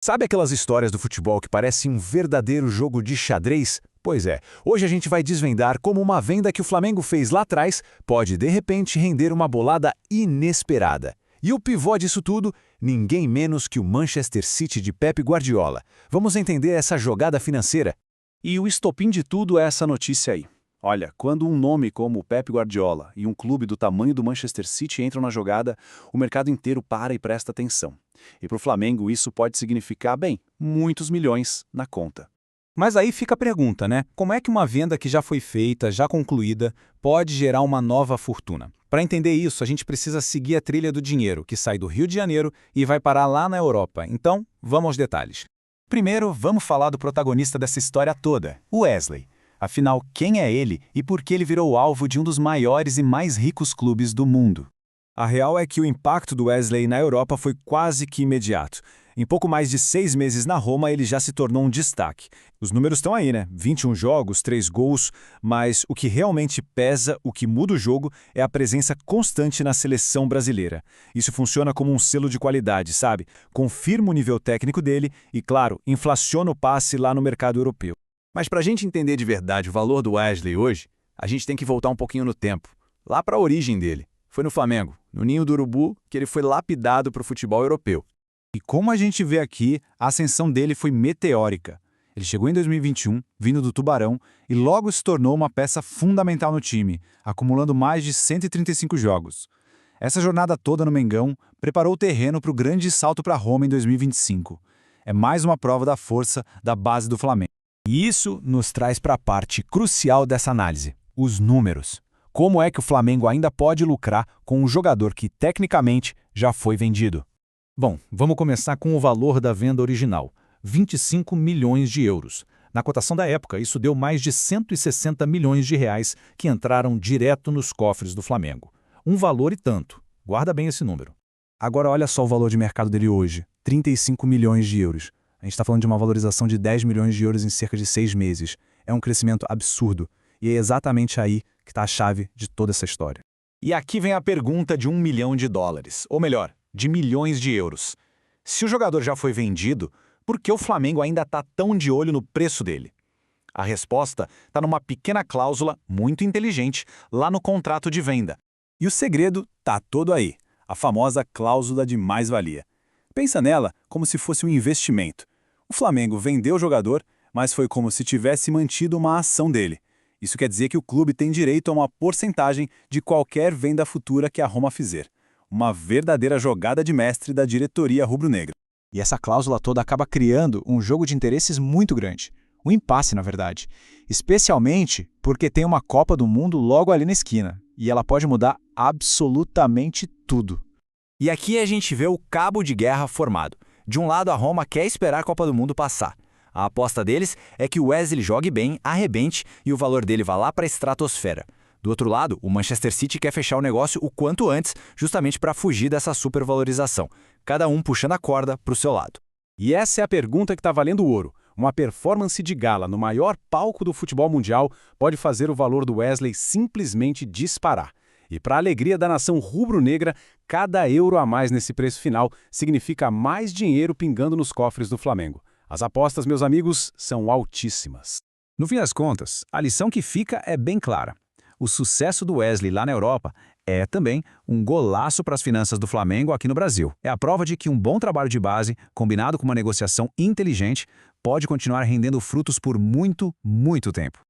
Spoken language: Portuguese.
Sabe aquelas histórias do futebol que parecem um verdadeiro jogo de xadrez? Pois é, hoje a gente vai desvendar como uma venda que o Flamengo fez lá atrás pode de repente render uma bolada inesperada. E o pivô disso tudo, ninguém menos que o Manchester City de Pep Guardiola. Vamos entender essa jogada financeira? E o estopim de tudo é essa notícia aí. Olha, quando um nome como o Pep Guardiola e um clube do tamanho do Manchester City entram na jogada, o mercado inteiro para e presta atenção. E para o Flamengo isso pode significar, bem, muitos milhões na conta. Mas aí fica a pergunta, né? Como é que uma venda que já foi feita, já concluída, pode gerar uma nova fortuna? Para entender isso, a gente precisa seguir a trilha do dinheiro, que sai do Rio de Janeiro e vai parar lá na Europa. Então, vamos aos detalhes. Primeiro, vamos falar do protagonista dessa história toda, o Wesley. Afinal, quem é ele e por que ele virou alvo de um dos maiores e mais ricos clubes do mundo? A real é que o impacto do Wesley na Europa foi quase que imediato. Em pouco mais de 6 meses na Roma, ele já se tornou um destaque. Os números estão aí, né? 21 jogos, 3 gols, mas o que realmente pesa, o que muda o jogo, é a presença constante na seleção brasileira. Isso funciona como um selo de qualidade, sabe? Confirma o nível técnico dele e, claro, inflaciona o passe lá no mercado europeu. Mas para a gente entender de verdade o valor do Wesley hoje, a gente tem que voltar um pouquinho no tempo, lá para a origem dele. Foi no Flamengo, no Ninho do Urubu, que ele foi lapidado para o futebol europeu. E como a gente vê aqui, a ascensão dele foi meteórica. Ele chegou em 2021, vindo do Tubarão, e logo se tornou uma peça fundamental no time, acumulando mais de 135 jogos. Essa jornada toda no Mengão preparou o terreno para o grande salto para Roma em 2025. É mais uma prova da força da base do Flamengo. E isso nos traz para a parte crucial dessa análise, os números. Como é que o Flamengo ainda pode lucrar com um jogador que, tecnicamente, já foi vendido? Bom, vamos começar com o valor da venda original, 25 milhões de euros. Na cotação da época, isso deu mais de 160 milhões de reais que entraram direto nos cofres do Flamengo. Um valor e tanto. Guarda bem esse número. Agora olha só o valor de mercado dele hoje, 35 milhões de euros. A gente está falando de uma valorização de 10 milhões de euros em cerca de 6 meses. É um crescimento absurdo. E é exatamente aí que está a chave de toda essa história. E aqui vem a pergunta de $1 milhão, ou melhor, de milhões de euros. Se o jogador já foi vendido, por que o Flamengo ainda está tão de olho no preço dele? A resposta está numa pequena cláusula muito inteligente lá no contrato de venda. E o segredo está todo aí, a famosa cláusula de mais-valia. Pensa nela como se fosse um investimento. O Flamengo vendeu o jogador, mas foi como se tivesse mantido uma ação dele. Isso quer dizer que o clube tem direito a uma porcentagem de qualquer venda futura que a Roma fizer. Uma verdadeira jogada de mestre da diretoria rubro-negra. E essa cláusula toda acaba criando um jogo de interesses muito grande. Um impasse, na verdade. Especialmente porque tem uma Copa do Mundo logo ali na esquina. E ela pode mudar absolutamente tudo. E aqui a gente vê o cabo de guerra formado. De um lado, a Roma quer esperar a Copa do Mundo passar. A aposta deles é que o Wesley jogue bem, arrebente e o valor dele vá lá para a estratosfera. Do outro lado, o Manchester City quer fechar o negócio o quanto antes, justamente para fugir dessa supervalorização. Cada um puxando a corda para o seu lado. E essa é a pergunta que está valendo ouro. Uma performance de gala no maior palco do futebol mundial pode fazer o valor do Wesley simplesmente disparar. E para a alegria da nação rubro-negra, cada euro a mais nesse preço final significa mais dinheiro pingando nos cofres do Flamengo. As apostas, meus amigos, são altíssimas. No fim das contas, a lição que fica é bem clara. O sucesso do Wesley lá na Europa é também um golaço para as finanças do Flamengo aqui no Brasil. É a prova de que um bom trabalho de base, combinado com uma negociação inteligente, pode continuar rendendo frutos por muito, muito tempo.